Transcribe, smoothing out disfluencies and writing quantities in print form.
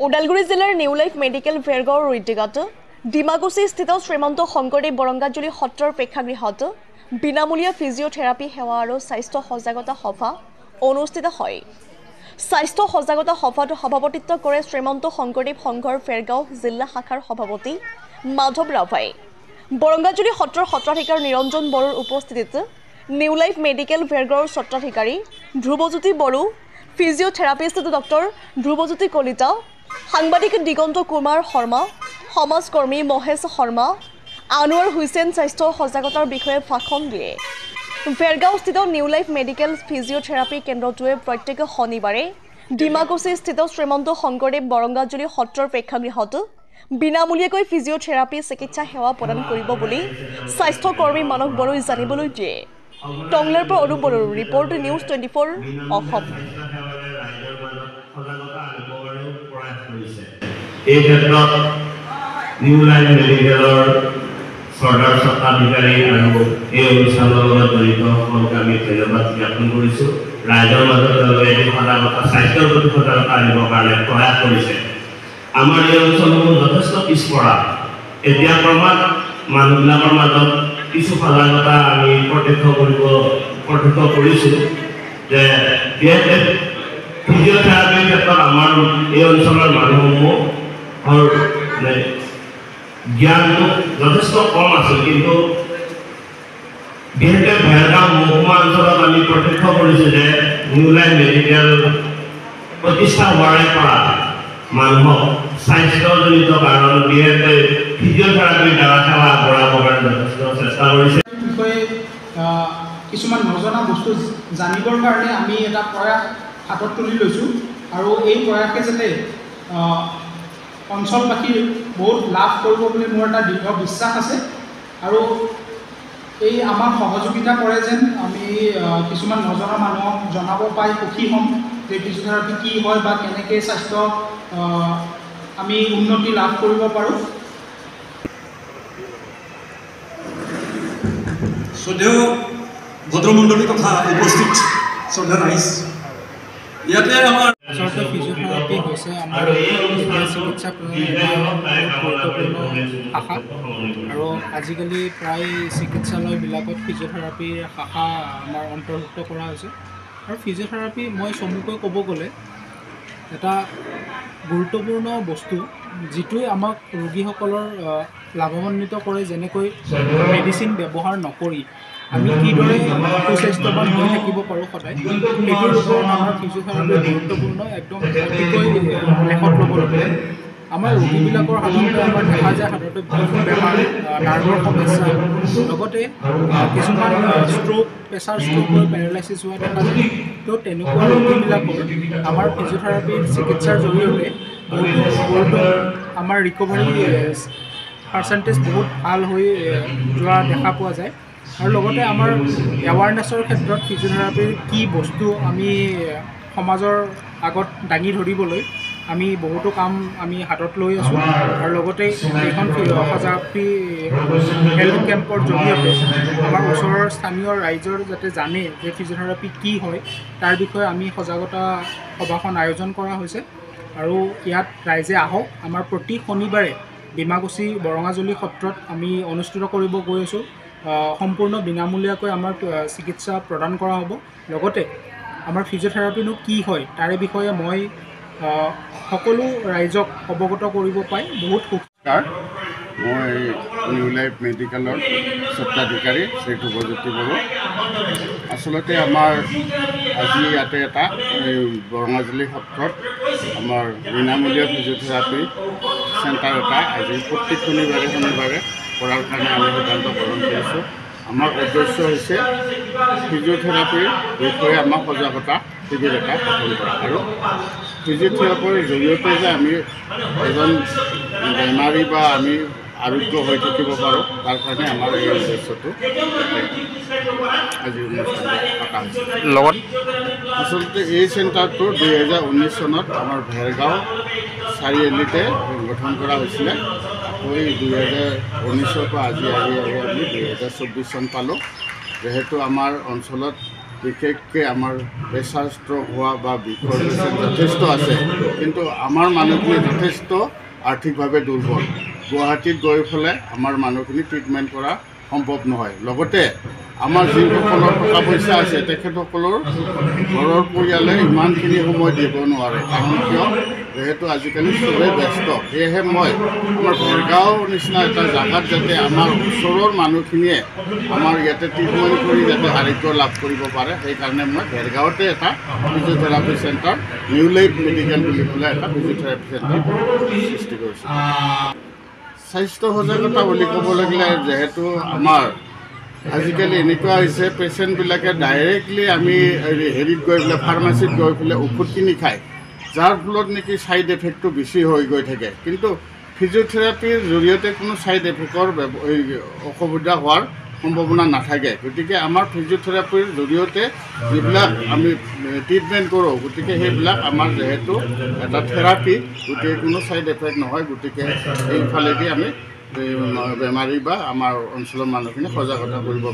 ওদালগুৰি জিলাৰ new life medical ভেৰগাঁৱৰ ঐতিহ্যগত ডিমাকুছিস্থিত শ্ৰীমন্ত শংকৰদেৱ বৰংগাজুলি সত্ৰৰ প্ৰেক্ষাগৃহত বিনামূলীয়া ফিজিঅ'থেৰাপি সেৱা আৰু স্বাস্থ্য সজাগতা সভা অনুষ্ঠিত হয়। স্বাস্থ্য সজাগতা সভাত সভাপতিত্ব কৰে শ্ৰীমন্ত শংকৰদেৱ সংঘৰ ভেৰগাঁও জিলা শাখাৰ সভাপতি মাধৱ ৰাভাই। বৰংগাজুলি সত্ৰৰ সত্ৰাধিকাৰ নিৰঞ্জন বড়োৰ উপস্থিতিত নিউ লাইফ মেডিকেল ভেৰগাঁৱৰ স্বত্বাধিকাৰী ধ্ৰুৱজ্যোতি বড়ো, ফিজিঅ'থেৰাপিষ্ট ডক্টৰ ধ্ৰুৱজ্যোতি কলিতা, সাংবাদিক দিগন্ত কুমাৰ শৰ্মা, সমাজকৰ্মী মহেশ শৰ্মা, আনোৱাৰ হুছেইন স্বাস্থ্য সজাগতাৰ বিষয়ে ভাষণ দিয়ে। ভেৰগাঁওস্থিত নিউ লাইফ মেডিকেল ফিজিঅ'থেৰাপি কেন্দ্ৰটোৱে প্ৰত্যেক শনিবাৰে ডিমাকুছিস্থিত শ্ৰীমন্ত শংকৰদেৱ বৰংগাজুলি সত্ৰৰ প্ৰেক্ষাগৃহত বিনামূলীয়াকৈ ফিজিঅ'থেৰাপি চিকিৎসা সেৱা প্ৰদান কৰিব বুলি স্বাস্থ্যকৰ্মী মানস বড়োই জানিবলৈ দিয়ে। টংলাৰ পৰা অনুপ বড়োৰ ৰিপৰ্ট, নিউজ 24 অসম। এই ক্ষেত্ৰত নিউ লাইফ মেডিকেলৰ চৰকাৰ স্বত্বাধিকাৰী আৰু এই অনুষ্ঠানৰ লগত জড়িত সকলোকে আমি ধন্যবাদ জ্ঞাপন কৰিছোঁ। ৰাইজৰ মাজত তেওঁলোকে এই সজাগতা, স্বাস্থ্যৰ প্ৰতি সজাগতা আনিবৰ কাৰণে প্ৰয়াস কৰিছে। আমাৰ এই অঞ্চলবোৰ যথেষ্ট পিছপৰা। এতিয়া ক্ৰমাৎ মানুহবিলাকৰ মাজত কিছু সজাগতা আমি প্ৰত্যক্ষ কৰিছোঁ যে ফিজিঅ'থেৰাপিৰ ক্ষেত্ৰত আমাৰ এই অঞ্চলৰ মানুহসমূহ জ্ঞানটো যথেষ্ট কম আছিল, কিন্তু বিশেষকৈ ভেৰগাঁও মহকুমা অঞ্চলত আমি প্ৰত্যক্ষ কৰিছোঁ যে নিউ লাইফ মেডিকেল প্ৰতিষ্ঠা হোৱাৰে পৰা মানুহক স্বাস্থ্যজনিত কাৰণ বিশেষকৈ ফিজিঅ'থেৰাপিৰ দ্বাৰা সেৱা আগবঢ়াবৰ কাৰণে যথেষ্ট চেষ্টা কৰিছে। কিছুমান নজনা বস্তু জানিবৰ কাৰণে আমি এটা প্ৰয়াস হাতত তুলি লৈছোঁ আৰু এই প্ৰয়াসে যাতে অঞ্চলবাসীৰ বহুত লাভ কৰিব বুলি মোৰ এটা দৃঢ় বিশ্বাস আছে। আৰু এই আমাক সহযোগিতা কৰে যেন আমি কিছুমান নজনা মানুহক জনাব পাই সুখী হ'ম যে ফিজিঅ'থেৰাপি কি হয় বা কেনেকৈ স্বাস্থ্য আমি উন্নতি লাভ কৰিব পাৰোঁ। শ্ৰদ্ধেয় ভদ্ৰমণ্ডলী তথা উপস্থিত শ্ৰদ্ধা ৰাইজ, ইয়াতে আমাৰ আচলতে ফিজিঅ'থেৰাপি হৈছে আমাৰ চিকিৎসা গুৰুত্বপূৰ্ণ শাখা আৰু আজিকালি প্ৰায় চিকিৎসালয়বিলাকত ফিজিঅ'থেৰাপিৰ শাখা আমাৰ অন্তৰ্ভুক্ত কৰা হৈছে। আৰু ফিজিঅ'থেৰাপি মই চমুকৈ ক'ব গ'লে এটা গুৰুত্বপূৰ্ণ বস্তু, যিটোৱে আমাক ৰোগীসকলৰ লাভান্বিত কৰে। যেনেকৈ মেডিচিন ব্যৱহাৰ নকৰি আমি কিদৰে সুস্বাস্থ্যৱান হৈ থাকিব পাৰোঁ সদায়, সেইটোৰ ওপৰত আমাৰ ফিজিঅ'থেৰাপি গুৰুত্বপূৰ্ণ, একদম অতিকৈ লেখত ল'বলগীয়া। আমাৰ ৰোগীবিলাকৰ সাধাৰণতে আমাৰ দেখা যায় সাধাৰণতে বিভিন্ন বেমাৰ, নাৰ্ভৰ সমস্যা, লগতে কিছুমান ষ্ট্ৰ'ক, প্ৰেছাৰ ষ্ট্ৰ'ক হৈ পেৰালাইচিছ হোৱা দেখা যায়। তো তেনেকুৱা ৰোগীবিলাকৰ আমাৰ ফিজিঅ'থেৰাপিৰ চিকিৎসাৰ জৰিয়তে বহুতো আমাৰ ৰিকভাৰী পাৰ্চেণ্টেজ বহুত ভাল হৈ যোৱা দেখা পোৱা যায়। আৰু লগতে আমাৰ এৱাৰনেছৰ ক্ষেত্ৰত ফিজিঅ'থেৰাপিৰ কি বস্তু আমি সমাজৰ আগত দাঙি ধৰিবলৈ আমি বহুতো কাম আমি হাতত লৈ আছোঁ। আৰু লগতে এইখন সজাগতা হেল্থ কেম্পৰ জৰিয়তে আমাৰ ওচৰৰ স্থানীয় ৰাইজৰ যাতে জানে যে ফিজিঅ'থেৰাপি কি হয় তাৰ বিষয়ে আমি সজাগতা সভাখন আয়োজন কৰা হৈছে। আৰু ইয়াত ৰাইজে আহক। আমাৰ প্ৰতি শনিবাৰে ডিমাকুছি বৰঙাজুলি সত্ৰত আমি অনুষ্ঠিত কৰিব গৈ আছোঁ। সম্পূৰ্ণ বিনামূলীয়াকৈ আমাৰ চিকিৎসা প্ৰদান কৰা হ'ব। লগতে আমাৰ ফিজিঅ'থেৰাপিনো কি হয় তাৰে বিষয়ে মই সকলো ৰাইজক অৱগত কৰিব পাই বহুত সুখী। মই নিউ লাইফ মেডিকেলৰ স্বত্বাধিকাৰী শ্ৰী ধ্ৰুৱজ্যোতি বড়ো। আচলতে আমাৰ আজি ইয়াতে এটা বৰঙাজুলি সত্ৰত আমাৰ বিনামূলীয়া ফিজিঅ'থেৰাপি চেণ্টাৰ এটা আজি প্ৰত্যেক শনিবাৰে কৰাৰ কাৰণে আমি সিদ্ধান্ত গ্ৰহণ কৰিছোঁ। আমাৰ উদ্দেশ্য হৈছে ফিজিঅ'থেৰাপিৰ বিষয়ে আমাক সজাগতা শিবিৰ এটা গঠন কৰা আৰু ফিজিঅ'থেৰাপিৰ জৰিয়তে যে আমি এজন বেমাৰী বা আমি আৰোগ্য হৈ থাকিব পাৰোঁ তাৰ কাৰণে আমাৰ এই উদ্দেশ্যটো আজি অনুষ্ঠানটো পতা হৈছে। লগত আচলতে এই চেণ্টাৰটো 2019 চনত আমাৰ ভেৰগাঁও চাৰিআলিতে গঠন কৰা হৈছিলে। আকৌ এই 2019 পৰা আজি আমি 2024 চন পালোঁ। যিহেতু আমাৰ অঞ্চলত বিশেষকৈ আমাৰ প্ৰেছাৰ ষ্ট্ৰক হোৱা বা বিষৰ পেচেণ্ট যথেষ্ট আছে, কিন্তু আমাৰ মানুহখিনি যথেষ্ট আৰ্থিকভাৱে দুৰ্বল। গুৱাহাটীত গৈ পেলাই আমাৰ মানুহখিনি ট্ৰিটমেণ্ট কৰা সম্ভৱ নহয়। লগতে আমাৰ যিসকলৰ টকা পইচা আছে তেখেতসকলৰ ঘৰৰ পৰিয়ালে ইমানখিনি সময় দিব নোৱাৰে, কাৰণ কিয় যিহেতু আজিকালি চবেই ব্যস্ত। সেয়েহে মই আমাৰ ভেৰগাঁও নিচিনা এটা জেগাত যাতে আমাৰ ওচৰৰ মানুহখিনিয়ে আমাৰ ইয়াতে ট্ৰিটমেণ্ট কৰি যাতে আৰোগ্য লাভ কৰিব পাৰে, সেইকাৰণে মই ভেৰগাঁৱতে এটা physiotherapy centre new life medical বুলি পেলাই এটা ফিজিঅ'থেৰাপি চেণ্টাৰ সৃষ্টি কৰিছোঁ। স্বাস্থ্য সজাগতা বুলি ক'ব লাগিলে যিহেতু আমাৰ আজিকালি এনেকুৱা হৈছে পেচেণ্টবিলাকে ডাইৰেক্টলি আমি হেৰিত গৈ পেলাই ফাৰ্মাচীত গৈ পেলাই ঔষধ কিনি খায়, যাৰ ফলত নেকি ছাইড এফেক্টটো বেছি হৈ গৈ থাকে। কিন্তু ফিজিঅ'থেৰাপিৰ জৰিয়তে কোনো ছাইড এফেক্টৰ অসুবিধা হোৱাৰ সম্ভাৱনা নাথাকে। গতিকে আমাৰ ফিজিঅ'থেৰাপিৰ জৰিয়তে যিবিলাক আমি ট্ৰিটমেণ্ট কৰোঁ, গতিকে সেইবিলাক আমাৰ যিহেতু এটা থেৰাপি, গতিকে কোনো ছাইড এফেক্ট নহয়। গতিকে এইফালেদি আমি বেমাৰী বা আমাৰ অঞ্চলৰ মানুহখিনি সজাগতা কৰিব